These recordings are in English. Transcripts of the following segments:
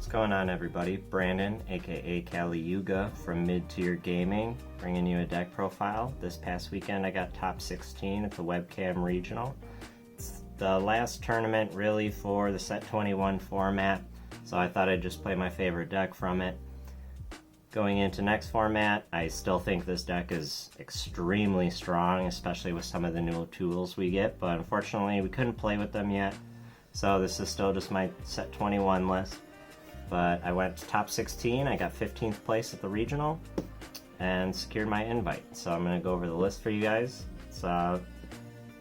What's going on, everybody? Brandon, aka Cali Yuga from Mid-Tier Gaming, bringing you a deck profile. This past weekend I got top 16 at the Webcam Regional. It's the last tournament really for the Set 21 format, so I thought I'd just play my favorite deck from it. Going into next format, I still think this deck is extremely strong, especially with some of the new tools we get, but unfortunately we couldn't play with them yet, so this is still just my Set 21 list. But I went to top 16, I got 15th place at the regional, and secured my invite. So I'm going to go over the list for you guys. It's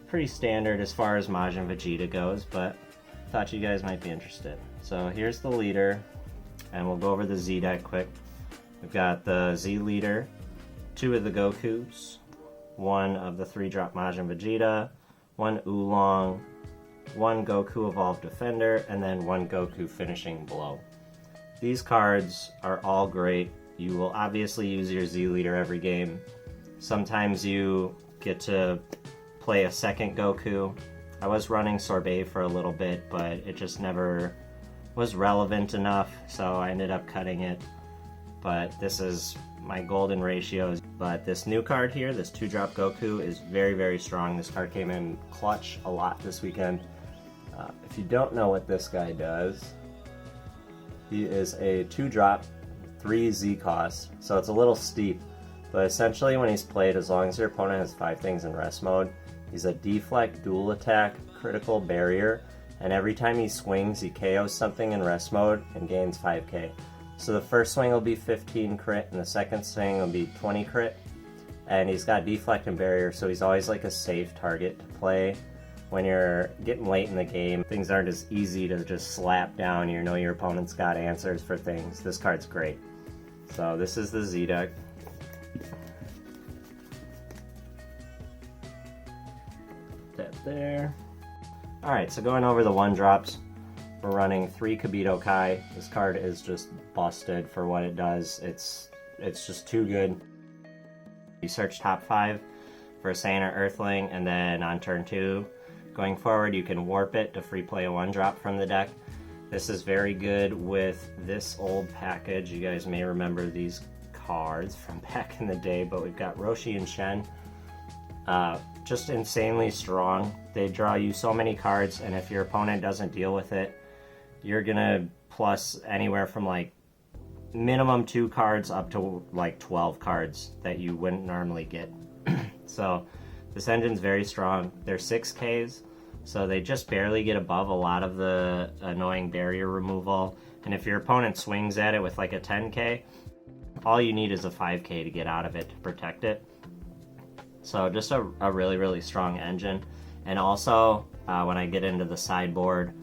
pretty standard as far as Majin Vegeta goes, but thought you guys might be interested. So here's the leader, and we'll go over the Z deck quick. We've got the Z leader, 2 of the Gokus, 1 of the 3-drop Majin Vegeta, 1 Oolong, 1 Goku Evolved Defender, and then 1 Goku Finishing Blow. These cards are all great. You will obviously use your Z leader every game. Sometimes you get to play a second Goku. I was running Sorbet for a little bit, but it just never was relevant enough, so I ended up cutting it. But this is my golden ratios. But this new card here, this 2-drop Goku, is very, very strong. This card came in clutch a lot this weekend. If you don't know what this guy does, he is a 2-drop, 3 Z cost, so it's a little steep, but essentially when he's played, as long as your opponent has 5 things in rest mode, he's a deflect, dual attack, critical barrier, and every time he swings, he KOs something in rest mode and gains 5k. So the first swing will be 15 crit, and the second swing will be 20 crit, and he's got deflect and barrier, so he's always like a safe target to play. When you're getting late in the game, things aren't as easy to just slap down. You know your opponent's got answers for things. This card's great. So this is the Z deck. That there. Alright, so going over the 1-drops, we're running 3 Kibito Kai. This card is just busted for what it does. It's just too good. You search top 5 for a Saiyan or Earthling, and then on turn 2, going forward, you can warp it to free play a 1-drop from the deck. This is very good with this old package. You guys may remember these cards from back in the day, but we've got Roshi and Shen. Just insanely strong. They draw you so many cards, and if your opponent doesn't deal with it, you're gonna plus anywhere from like minimum 2 cards up to like 12 cards that you wouldn't normally get. So this engine's very strong. They're 6Ks, so they just barely get above a lot of the annoying barrier removal. And if your opponent swings at it with like a 10K, all you need is a 5K to get out of it to protect it. So just a really, really strong engine. And also, when I get into the sideboard,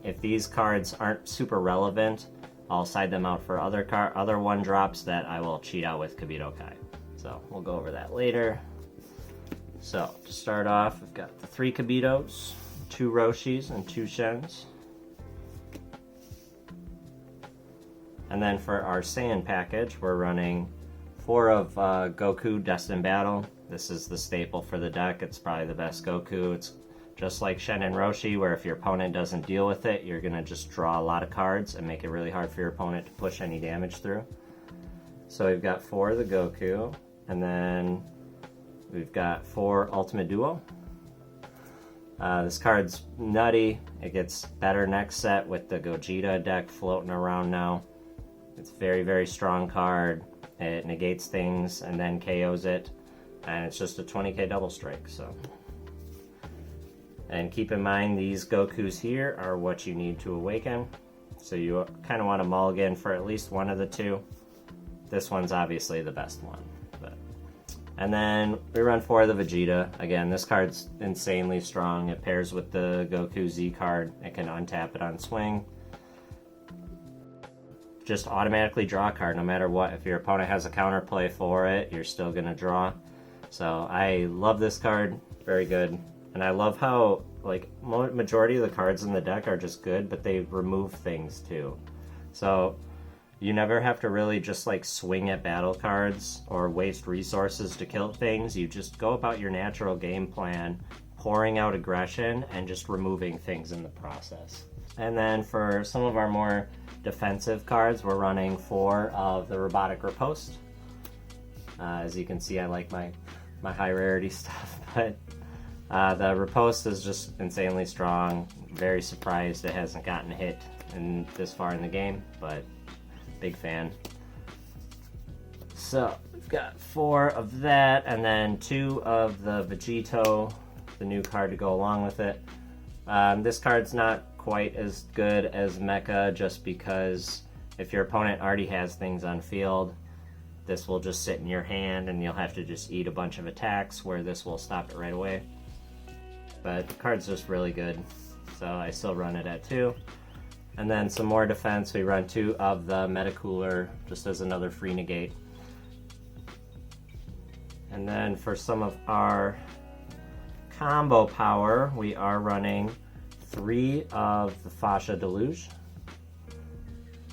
if these cards aren't super relevant, I'll side them out for other 1-drops that I will cheat out with Kibito Kai. So we'll go over that later. So, to start off, we've got the 3 Kibitos, 2 Roshis, and 2 Shens. And then for our Saiyan package, we're running 4 of Goku Destined Battle. This is the staple for the deck. It's probably the best Goku. It's just like Shen and Roshi, where if your opponent doesn't deal with it, you're going to just draw a lot of cards and make it really hard for your opponent to push any damage through. So we've got 4 of the Goku, and then we've got 4 Ultimate Duo. This card's nutty. It gets better next set with the Gogeta deck floating around now. It's a very, very strong card. It negates things and then KOs it. And it's just a 20k double strike. So, and keep in mind, these Gokus here are what you need to awaken. So you kind of want to mulligan for at least one of the 2. This one's obviously the best one. And then we run 4 of the Vegeta. Again, this card's insanely strong. It pairs with the Goku Z card. It can untap it on swing. Just automatically draw a card no matter what. If your opponent has a counterplay for it, you're still going to draw. So I love this card. Very good. And I love how like majority of the cards in the deck are just good, but they remove things too. So you never have to really just like swing at battle cards or waste resources to kill things. You just go about your natural game plan, pouring out aggression and just removing things in the process. And then for some of our more defensive cards, we're running 4 of the Robotic Riposte. As you can see, I like my high rarity stuff, but the Riposte is just insanely strong. Very surprised it hasn't gotten hit this far in the game, but big fan. So we've got 4 of that, and then 2 of the Vegeta, the new card to go along with it. This card's not quite as good as Mecha, just because if your opponent already has things on field, this will just sit in your hand and you'll have to just eat a bunch of attacks, where this will stop it right away. But the card's just really good, so I still run it at 2. And then some more defense, we run 2 of the Metacooler, just as another free negate. And then for some of our combo power, we are running 3 of the Fascia Deluge.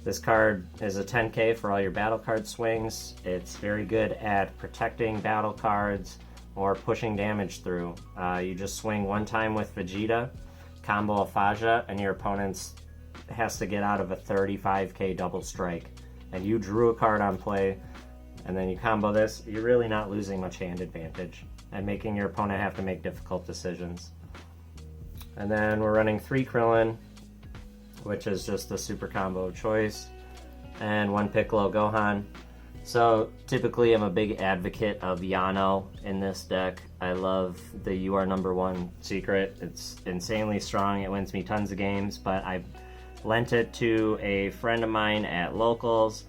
This card is a 10k for all your battle card swings. It's very good at protecting battle cards or pushing damage through. You just swing 1 time with Vegeta, combo a Fascia, and your opponent has to get out of a 35k double strike. And you drew a card on play, and then you combo this, you're really not losing much hand advantage and making your opponent have to make difficult decisions. And then we're running 3 Krillin, which is just the super combo of choice, and 1 Piccolo Gohan. So typically I'm a big advocate of Yano in this deck. I love the You Are Number 1 secret. It's insanely strong. It wins me tons of games, but I lent it to a friend of mine at Locals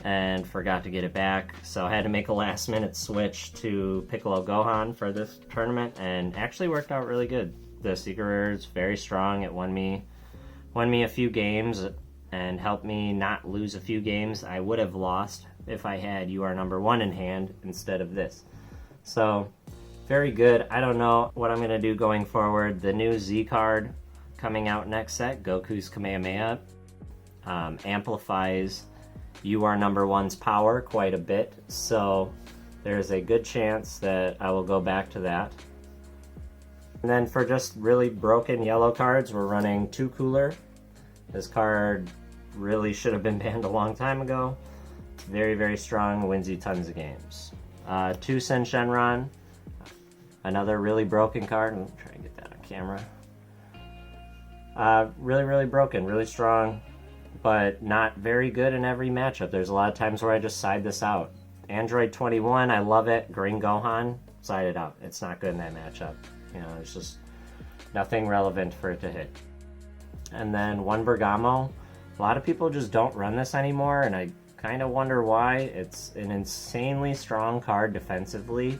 and forgot to get it back, so I had to make a last minute switch to Piccolo Gohan for this tournament, and actually worked out really good. The secret rare is very strong. It won me a few games and helped me not lose a few games I would have lost if I had You Are Number 1 in hand instead of this. So very good. I don't know what I'm going to do going forward. The new Z card coming out next set, Goku's Kamehameha, amplifies You Are Number 1's power quite a bit, so there's a good chance that I will go back to that. And then for just really broken yellow cards, we're running 2 Cooler. This card really should have been banned a long time ago. It's very, very strong, wins you tons of games. 2 Sen Shenron, another really broken card. I'm trying to get that on camera. Really, really broken, really strong, but not very good in every matchup. There's a lot of times where I just side this out. Android 21, I love it. Green Gohan, side it out. It's not good in that matchup. You know, there's just nothing relevant for it to hit. And then 1 Bergamo. A lot of people just don't run this anymore, and I kind of wonder why. It's an insanely strong card defensively.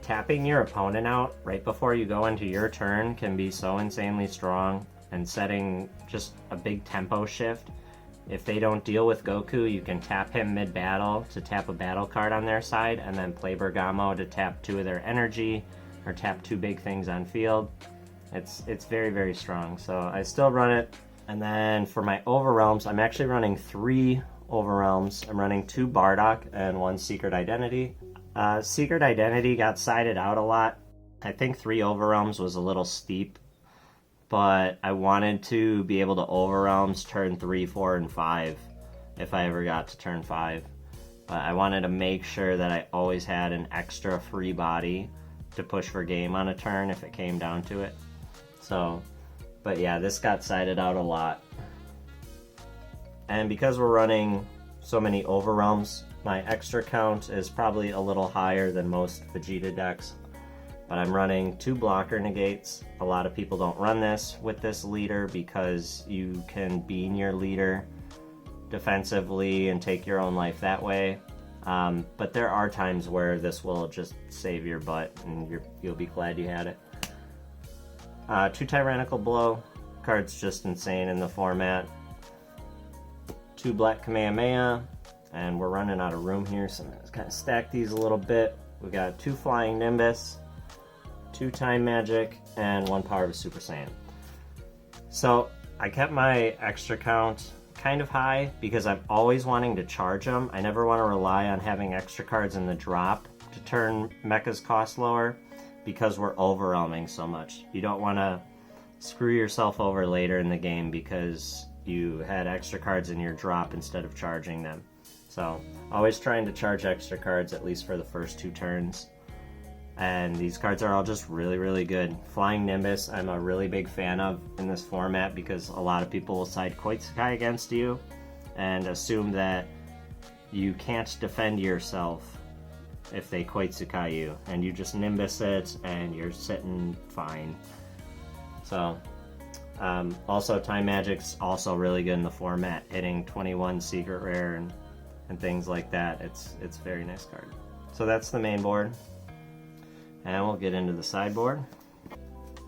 Tapping your opponent out right before you go into your turn can be so insanely strong, and setting just a big tempo shift. If they don't deal with Goku, you can tap him mid-battle to tap a battle card on their side, and then play Bergamo to tap 2 of their energy, or tap 2 big things on field. It's very, very strong, so I still run it. And then for my Overrealms, I'm actually running 3 Overrealms. I'm running 2 Bardock and 1 Secret Identity. Secret Identity got sided out a lot. I think 3 Overrealms was a little steep, but I wanted to be able to Overrealms turn 3, 4, and 5 if I ever got to turn 5. But I wanted to make sure that I always had an extra free body to push for game on a turn if it came down to it. So, but yeah, this got sided out a lot. And because we're running so many Overrealms, my extra count is probably a little higher than most Vegeta decks. But I'm running 2 blocker negates. A lot of people don't run this with this leader because you can bean your leader defensively and take your own life that way. But there are times where this will just save your butt and you'll be glad you had it. 2 Tyrannical Blow. Card's just insane in the format. 2 Black Kamehameha. And we're running out of room here, so I'm going to kind of stack these a little bit. We got 2 Flying Nimbus, 2 Time Magic, and 1 Power of Super Saiyan. So I kept my extra count kind of high because I'm always wanting to charge them. I never want to rely on having extra cards in the drop to turn Mecha's cost lower because we're overwhelming so much. You don't want to screw yourself over later in the game because you had extra cards in your drop instead of charging them. So always trying to charge extra cards at least for the first 2 turns. And these cards are all just really, really good. Flying Nimbus, I'm a really big fan of in this format because a lot of people will side Koitsukai against you and assume that you can't defend yourself if they Koitsukai you, and you just Nimbus it and you're sitting fine. So also Time Magic's also really good in the format, hitting 21 secret rare and things like that. It's a very nice card. So that's the main board. And we'll get into the sideboard.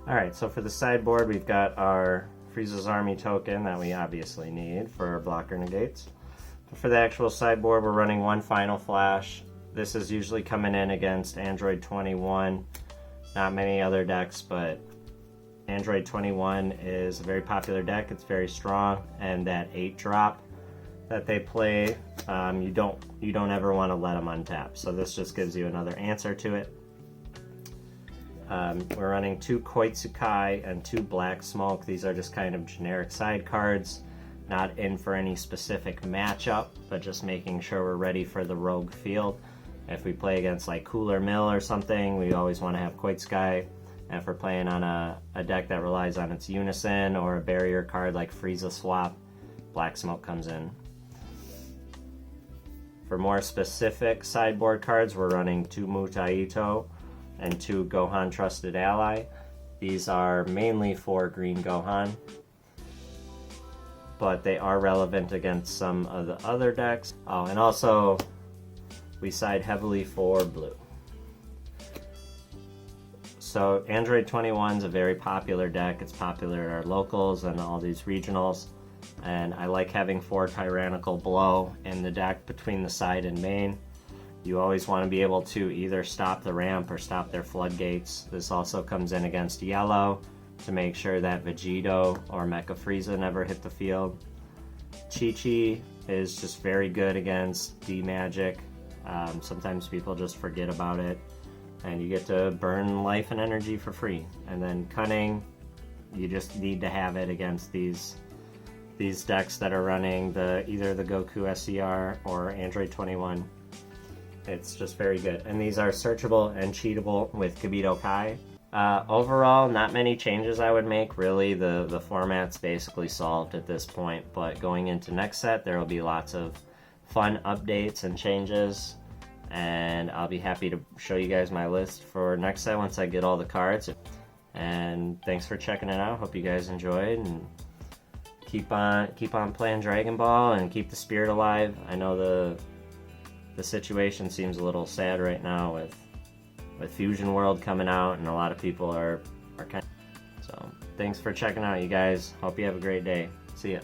Alright, so for the sideboard, we've got our Frieza's Army token that we obviously need for our blocker negates. But for the actual sideboard, we're running 1 Final Flash. This is usually coming in against Android 21. Not many other decks, but Android 21 is a very popular deck. It's very strong, and that 8-drop that they play, you don't ever want to let them untap. So this just gives you another answer to it. We're running 2 Koitsukai and 2 Black Smoke. These are just kind of generic side cards, not in for any specific matchup, but just making sure we're ready for the rogue field. If we play against like Cooler Mill or something, we always want to have Koitsukai. And if we're playing on a deck that relies on its unison or a barrier card like Frieza Swap, Black Smoke comes in. For more specific sideboard cards, we're running 2 Mutaito and 2 Gohan Trusted Ally. These are mainly for green Gohan, but they are relevant against some of the other decks. Oh, and also we side heavily for blue. So Android 21 is a very popular deck. It's popular at our locals and all these regionals. And I like having 4 Tyrannical Blow in the deck between the side and main. You always want to be able to either stop the ramp or stop their floodgates. This also comes in against yellow to make sure that Vegeta or Mecha Frieza never hit the field. Chi-Chi is just very good against D-Magic. Sometimes people just forget about it, and you get to burn life and energy for free. And then Cunning, you just need to have it against these decks that are running either the Goku SCR or Android 21. It's just very good. And these are searchable and cheatable with Kibito Kai. Overall, not many changes I would make. Really, the format's basically solved at this point. But going into next set, there will be lots of fun updates and changes. And I'll be happy to show you guys my list for next set once I get all the cards. And thanks for checking it out. Hope you guys enjoyed. And keep on playing Dragon Ball and keep the spirit alive. I know the situation seems a little sad right now with Fusion World coming out, and a lot of people are kind of... So thanks for checking out, you guys. Hope you have a great day. See ya.